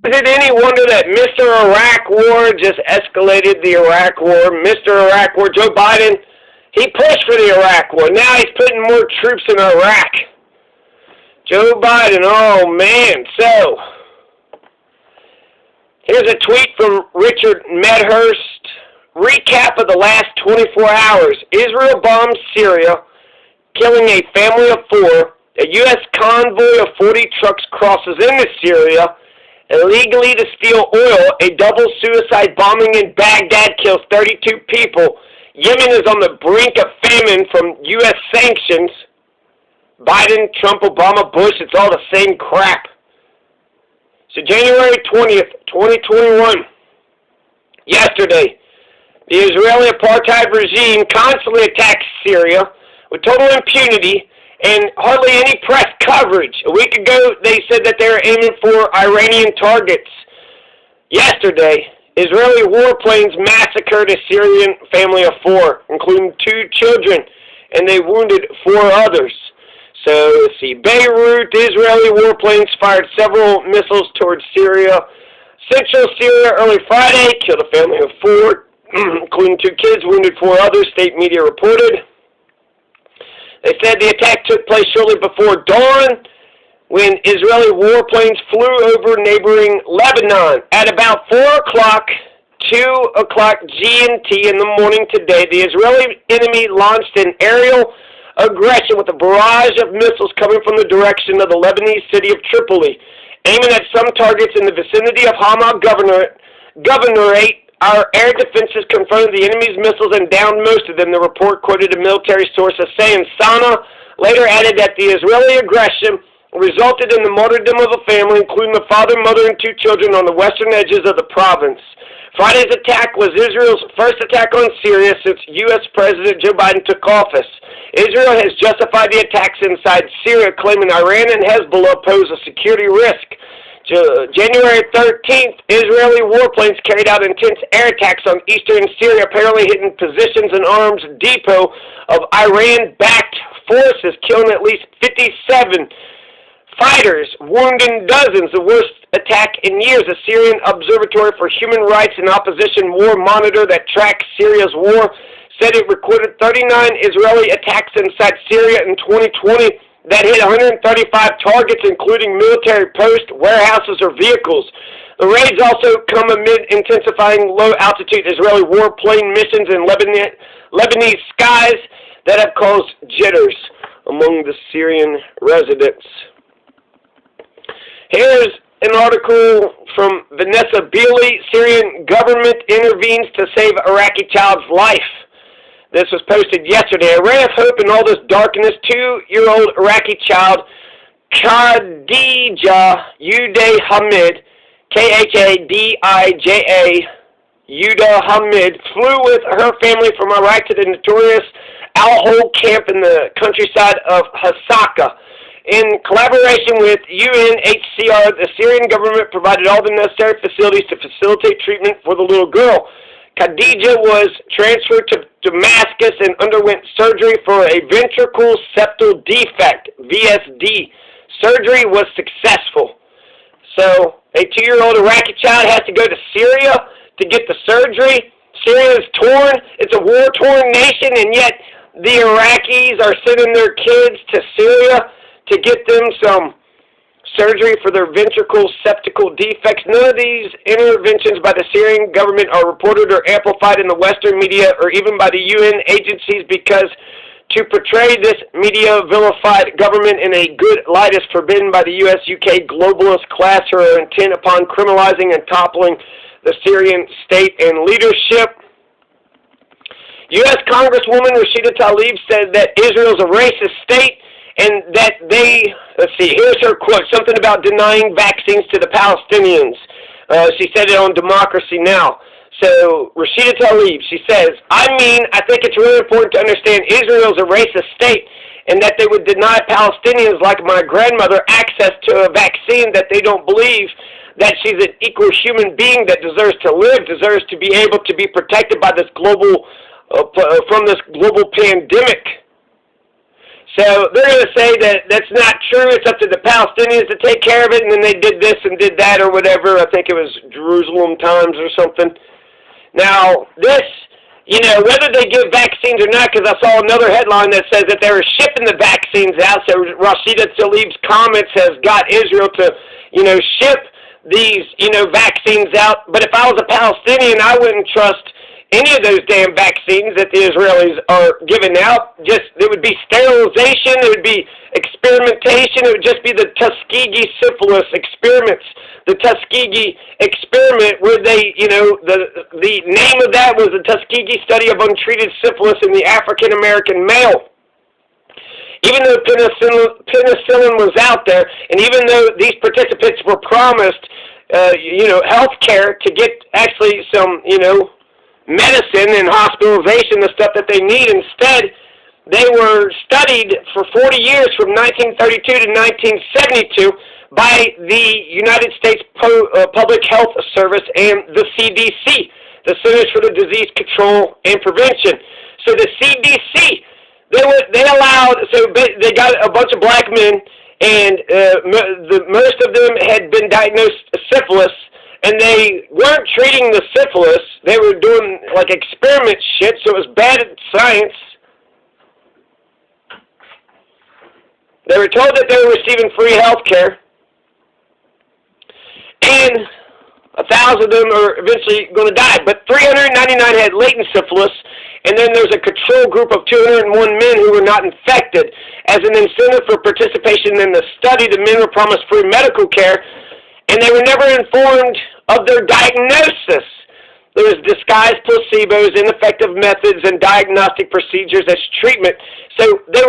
Is it any wonder that Mr. Iraq War just escalated the Iraq War? Mr. Iraq War, Joe Biden, he pushed for the Iraq War. Now he's putting more troops in Iraq. Joe Biden, oh man. So, here's a tweet from Richard Medhurst. Recap of the last 24 hours. Israel bombs Syria, killing a family of 4. A U.S. convoy of 40 trucks crosses into Syria, illegally to steal oil. A double suicide bombing in Baghdad kills 32 people. Yemen is on the brink of famine from U.S. sanctions. Biden, Trump, Obama, Bush, it's all the same crap. So January 20th, 2021, yesterday, the Israeli apartheid regime constantly attacks Syria with total impunity and hardly any press coverage. A week ago, they said that they were aiming for Iranian targets. Yesterday, Israeli warplanes massacred a Syrian family of 4, including 2 children, and they wounded 4 others. So, let's see. Beirut, Israeli warplanes fired several missiles towards Syria. Central Syria early Friday killed a family of 4, including 2 kids, wounded 4 others, state media reported. They said the attack took place shortly before dawn when Israeli warplanes flew over neighboring Lebanon. At about 4 o'clock, 2 o'clock GMT in the morning today, the Israeli enemy launched an aerial aggression with a barrage of missiles coming from the direction of the Lebanese city of Tripoli, aiming at some targets in the vicinity of Hama Governorate. Our air defenses confronted the enemy's missiles and downed most of them, the report quoted a military source as saying. Sana later added that the Israeli aggression resulted in the martyrdom of a family, including the father, mother, and 2 children on the western edges of the province. Friday's attack was Israel's first attack on Syria since U.S. President Joe Biden took office. Israel has justified the attacks inside Syria, claiming Iran and Hezbollah pose a security risk. January 13th, Israeli warplanes carried out intense air attacks on eastern Syria, apparently hitting positions and arms depot of Iran-backed forces, killing at least 57 fighters, wounding dozens, the worst attack in years. The Syrian Observatory for Human Rights and Opposition War Monitor that tracks Syria's war said it recorded 39 Israeli attacks inside Syria in 2020 that hit 135 targets, including military posts, warehouses, or vehicles. The raids also come amid intensifying low-altitude Israeli warplane missions in Lebanese skies that have caused jitters among the Syrian residents. Here's an article from Vanessa Beeley. Syrian government intervenes to save Iraqi child's life. This was posted yesterday. A ray of hope in all this darkness. 2-year-old Iraqi child, Khadija Uday Hamid, Khadija Uday Hamid, flew with her family from Iraq to the notorious Al-Hol camp in the countryside of Hasaka. In collaboration with UNHCR, the Syrian government provided all the necessary facilities to facilitate treatment for the little girl. Khadija was transferred to Damascus and underwent surgery for a ventricle septal defect, VSD. Surgery was successful. So, a 2-year-old Iraqi child has to go to Syria to get the surgery. Syria is torn. It's a war-torn nation, and yet the Iraqis are sending their kids to Syria to get them some surgery for their ventricle septal defects. None of these interventions by the Syrian government are reported or amplified in the Western media or even by the UN agencies, because to portray this media-vilified government in a good light is forbidden by the US, UK globalist class who are intent upon criminalizing and toppling the Syrian state and leadership. U.S. Congresswoman Rashida Tlaib said that Israel is a racist state, and that let's see, here's her quote, something about denying vaccines to the Palestinians. She said it on Democracy Now! So, Rashida Tlaib, she says, I think it's really important to understand Israel is a racist state, and that they would deny Palestinians like my grandmother access to a vaccine that they don't believe that she's an equal human being that deserves to live, deserves to be able to be protected by this global, from this global pandemic. So they're going to say that that's not true. It's up to the Palestinians to take care of it, and then they did this and did that or whatever. I think it was Jerusalem Times or something. Now, this, whether they give vaccines or not, because I saw another headline that says that they were shipping the vaccines out, so Rashida Tlaib's comments has got Israel to, ship these, vaccines out. But if I was a Palestinian, I wouldn't trust any of those damn vaccines that the Israelis are giving out. It would be sterilization, it would be experimentation, it would just be the Tuskegee syphilis experiments. The Tuskegee experiment where they, the name of that was the Tuskegee study of untreated syphilis in the African American male. Even though penicillin was out there, and even though these participants were promised, health care to get actually some, medicine and hospitalization, the stuff that they need. Instead, they were studied for 40 years from 1932 to 1972 by the United States Public Health Service and the CDC, the Centers for the Disease Control and Prevention. So the CDC, they got a bunch of black men, and most of them had been diagnosed syphilis. And they weren't treating the syphilis. They were doing, experiment shit, so it was bad at science. They were told that they were receiving free health care. And 1,000 of them are eventually going to die. But 399 had latent syphilis, and then there's a control group of 201 men who were not infected. As an incentive for participation in the study, the men were promised free medical care, and they were never informed of their diagnosis. There was disguised placebos, ineffective methods, and diagnostic procedures as treatment. So they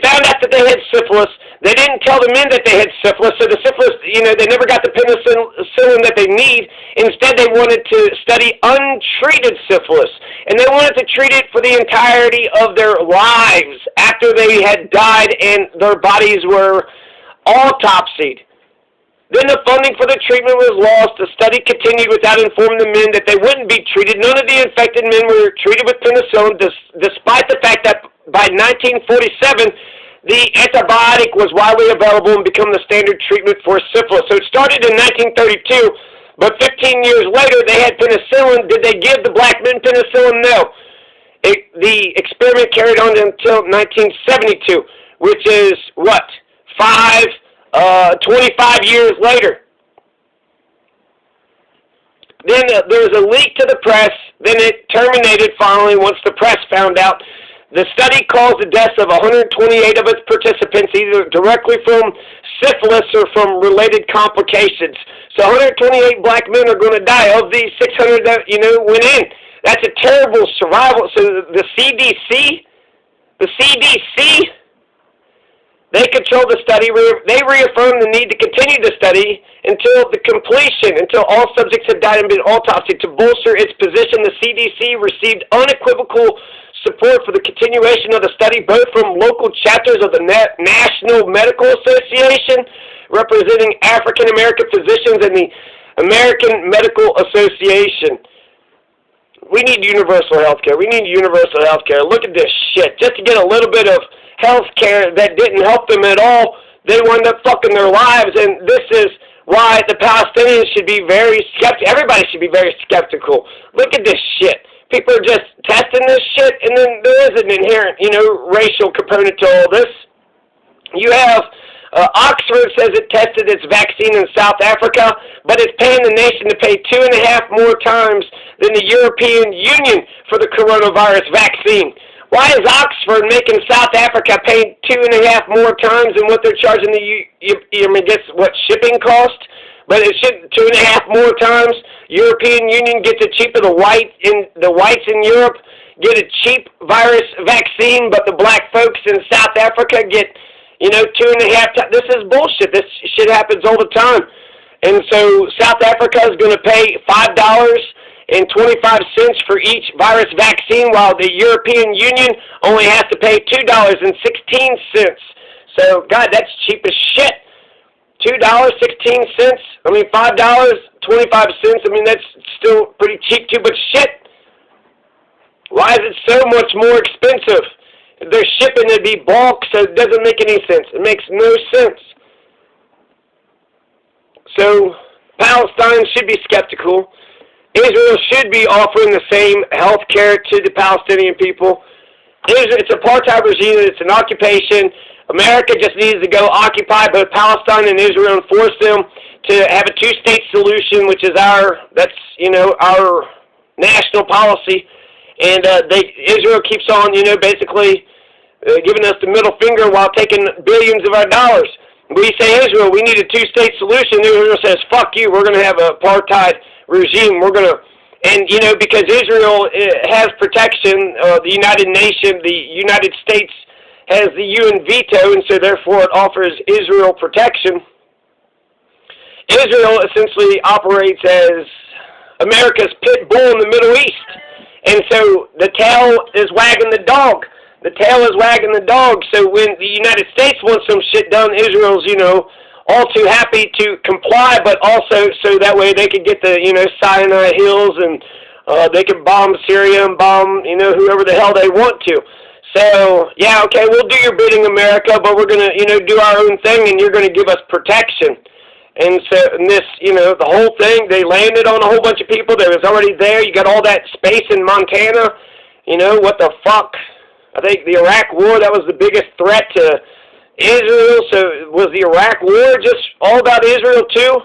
found out that they had syphilis. They didn't tell the men that they had syphilis. So the syphilis, they never got the penicillin that they need. Instead, they wanted to study untreated syphilis. And they wanted to treat it for the entirety of their lives after they had died and their bodies were autopsied. Then the funding for the treatment was lost. The study continued without informing the men that they wouldn't be treated. None of the infected men were treated with penicillin, despite the fact that by 1947, the antibiotic was widely available and became the standard treatment for syphilis. So it started in 1932, but 15 years later, they had penicillin. Did they give the black men penicillin? No. The experiment carried on until 1972, which is, 25 years later. Then there was a leak to the press. Then it terminated finally once the press found out. The study caused the deaths of 128 of its participants, either directly from syphilis or from related complications. So 128 black men are going to die. Of these, 600 that went in. That's a terrible survival. So the CDC, they controlled the study. They reaffirmed the need to continue the study until the completion, until all subjects have died and been autopsied. To bolster its position, the CDC received unequivocal support for the continuation of the study, both from local chapters of the National Medical Association, representing African American physicians, and the American Medical Association. We need universal health care. We need universal health care. Look at this shit. Just to get a little bit of health care that didn't help them at all, they wound up fucking their lives. And this is why the Palestinians should be very skeptical. Everybody should be very skeptical. Look at this shit. People are just testing this shit, and then there is an inherent, racial component to all this. You have Oxford says it tested its vaccine in South Africa, but it's paying the nation to pay 2.5 more times than the European Union for the coronavirus vaccine. Why is Oxford making South Africa pay 2.5 more times than what they're charging shipping cost? But it should 2.5 more times. European Union gets it cheaper. The whites in Europe get a cheap virus vaccine, but the black folks in South Africa get 2.5 times. This is bullshit. This shit happens all the time. And so South Africa is going to pay $5.25 for each virus vaccine, while the European Union only has to pay $2.16. So, God, that's cheap as shit. $2.16. $5.25. That's still pretty cheap too, but shit. Why is it so much more expensive? If they're shipping, it'd be bulk, so it doesn't make any sense. It makes no sense. So Palestine should be skeptical. Israel should be offering the same health care to the Palestinian people. It's an apartheid regime. It's an occupation. America just needs to go occupy both Palestine and Israel and force them to have a two-state solution, which is our national policy. And Israel keeps on, basically giving us the middle finger while taking billions of our dollars. We say, Israel, we need a two-state solution. Israel says, fuck you, we're going to have an apartheid regime. We're going to, because Israel has protection, the United Nations, the United States has the UN veto, and so therefore it offers Israel protection. Israel essentially operates as America's pit bull in the Middle East. And so the tail is wagging the dog. The tail is wagging the dog. So when the United States wants some shit done, Israel's, all too happy to comply, but also so that way they could get the, Sinai Hills and they can bomb Syria and bomb, whoever the hell they want to. So, yeah, okay, we'll do your bidding, America, but we're going to, do our own thing, and you're going to give us protection. And so, the whole thing, they landed on a whole bunch of people that was already there. You got all that space in Montana. What the fuck? I think the Iraq War, that was the biggest threat to Israel. So was the Iraq War just all about Israel too?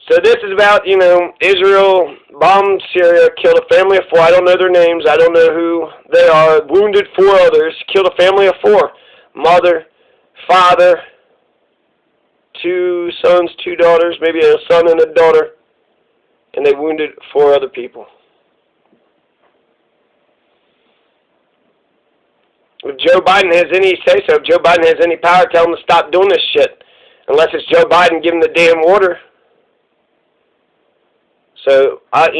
So this is about, Israel bombed Syria, killed a family of 4. I don't know their names. I don't know who they are. Wounded 4 others. Killed a family of 4. Mother, father, 2 sons, 2 daughters, maybe a son and a daughter. And they wounded 4 other people. If Joe Biden has any say-so, if Joe Biden has any power, tell him to stop doing this shit. Unless it's Joe Biden giving the damn order. So, I'm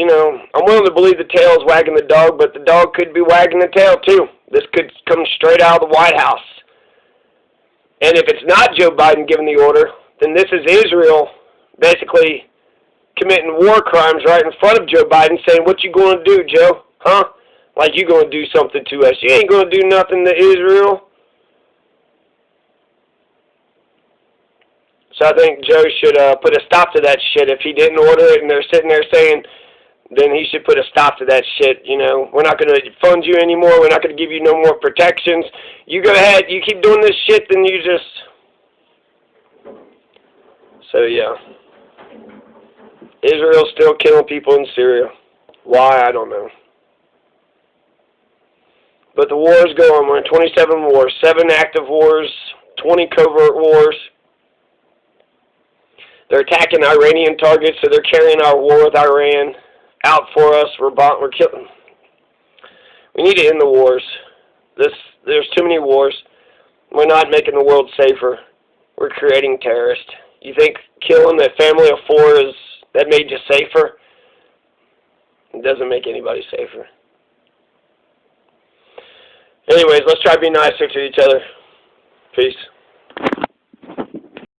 willing to believe the tail is wagging the dog, but the dog could be wagging the tail too. This could come straight out of the White House. And if it's not Joe Biden giving the order, then this is Israel basically committing war crimes right in front of Joe Biden, saying, what you going to do, Joe? Huh? Like you going to do something to us. You ain't going to do nothing to Israel. So I think Joe should put a stop to that shit. If he didn't order it and they're sitting there saying, then he should put a stop to that shit. We're not going to fund you anymore. We're not going to give you no more protections. You go ahead. You keep doing this shit, then you just... So, yeah. Israel's still killing people in Syria. Why? I don't know. But the war is going. We're in 27 wars. 7 active wars. 20 covert wars. They're attacking Iranian targets, so they're carrying our war with Iran out for us. We're killing. We need to end the wars. There's too many wars. We're not making the world safer. We're creating terrorists. You think killing a family of 4 that made you safer? It doesn't make anybody safer. Anyways, let's try to be nicer to each other. Peace.